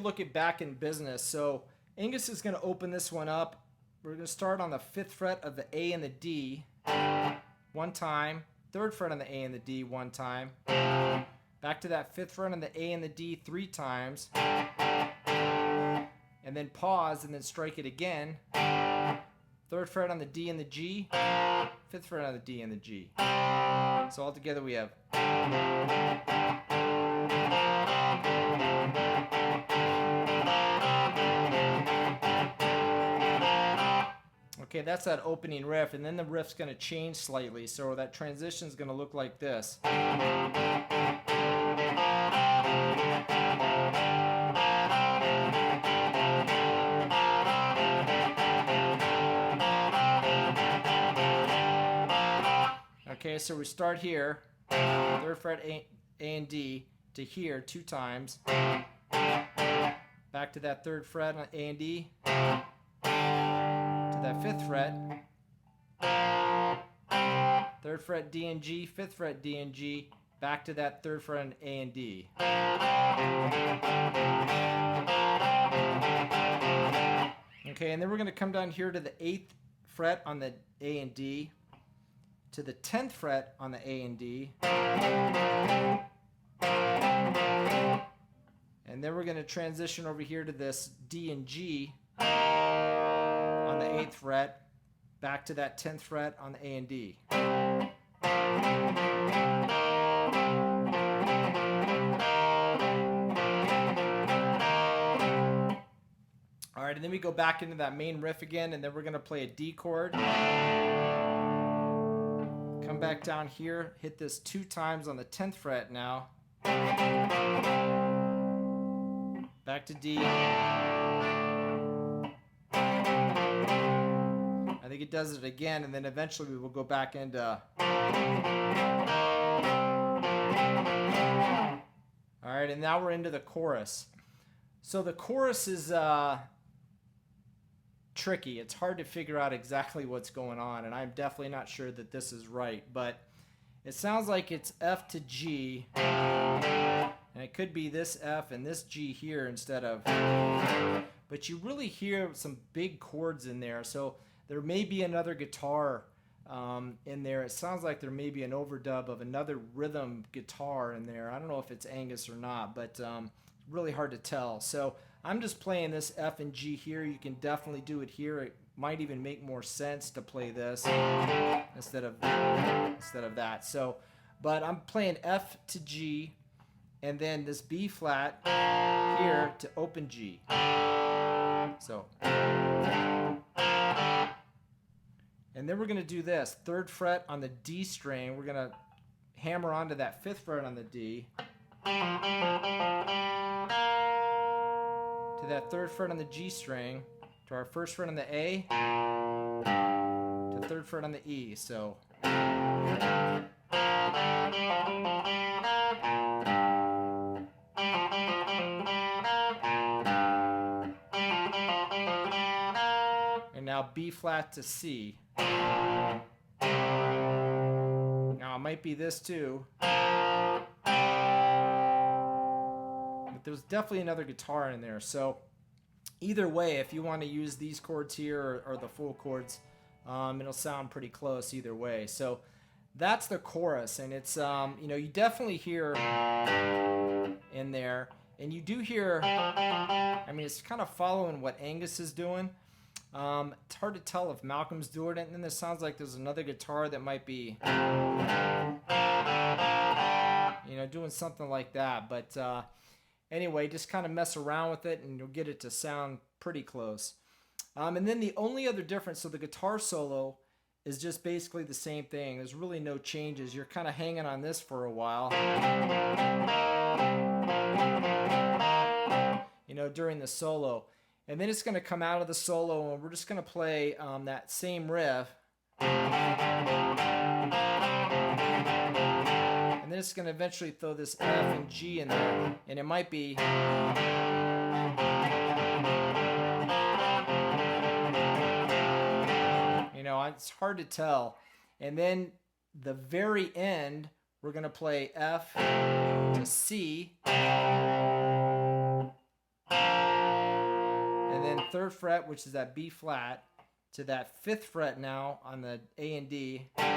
look at Back in Business. So Angus is going to open this one up. We're going to start on the 5th fret of the A and the D one time, 3rd fret on the A and the D one time, back to that 5th fret on the A and the D 3 times, and then pause and then strike it again. 3rd fret on the D and the G, 5th fret on the D and the G. So all together we have. Okay, that's that opening riff, and then the riff's going to change slightly, so that transition is going to look like this. Okay, so we start here, 3rd fret A and D to here 2 times, back to that 3rd fret on A and D, to that 5th fret, 3rd fret D and G, 5th fret D and G, back to that 3rd fret on A and D. Okay, and then we're going to come down here to the 8th fret on the A and D, to the 10th fret on the A and D, and then we're going to transition over here to this D and G on the 8th fret, back to that 10th fret on the A and D. All right, and then we go back into that main riff again, and then we're going to play a D chord. Come back down here, hit this 2 times on the 10th fret now. Back to D. I think it does it again, and then eventually we will go back into. All right, and now we're into the chorus. So the chorus is tricky. It's hard to figure out exactly what's going on, and I'm definitely not sure that this is right, but it sounds like it's F to G, and it could be this F and this G here instead of, but you really hear some big chords in there, so there may be another guitar in there. It sounds like there may be an overdub of another rhythm guitar in there. I don't know if it's Angus or not, but really hard to tell. So I'm just playing this F and G here. You can definitely do it here. It might even make more sense to play this instead of that. So, but I'm playing F to G, and then this B flat here to open G. So, and then we're going to do this 3rd fret on the D string. We're going to hammer onto that 5th fret on the D, to that 3rd fret on the G string, to our 1st fret on the A, to 3rd fret on the E. So, and now B flat to C. Now it might be this too, but there's definitely another guitar in there. So either way, if you want to use these chords here or the full chords, it'll sound pretty close either way. So that's the chorus, and it's you definitely hear in there, and you do hear, I mean, it's kind of following what Angus is doing. It's hard to tell if Malcolm's doing it, and then it sounds like there's another guitar that might be doing something like that. But anyway, just kind of mess around with it and you'll get it to sound pretty close. And then the only other difference, so the guitar solo is just basically the same thing. There's really no changes. You're kind of hanging on this for a while, during the solo. And then it's going to come out of the solo, and we're just going to play that same riff. And then it's going to eventually throw this F and G in there, and it might be. It's hard to tell. And then the very end, we're going to play F to C. and then 3rd fret, which is that B flat, to that 5th fret now on the A and D, to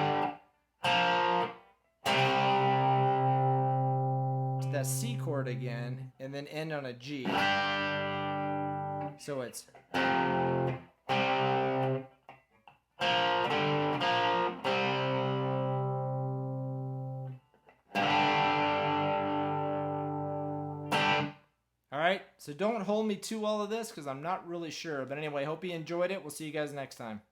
that C chord again, and then end on a G. So it's all right, so don't hold me to all of this because I'm not really sure. But anyway, hope you enjoyed it. We'll see you guys next time.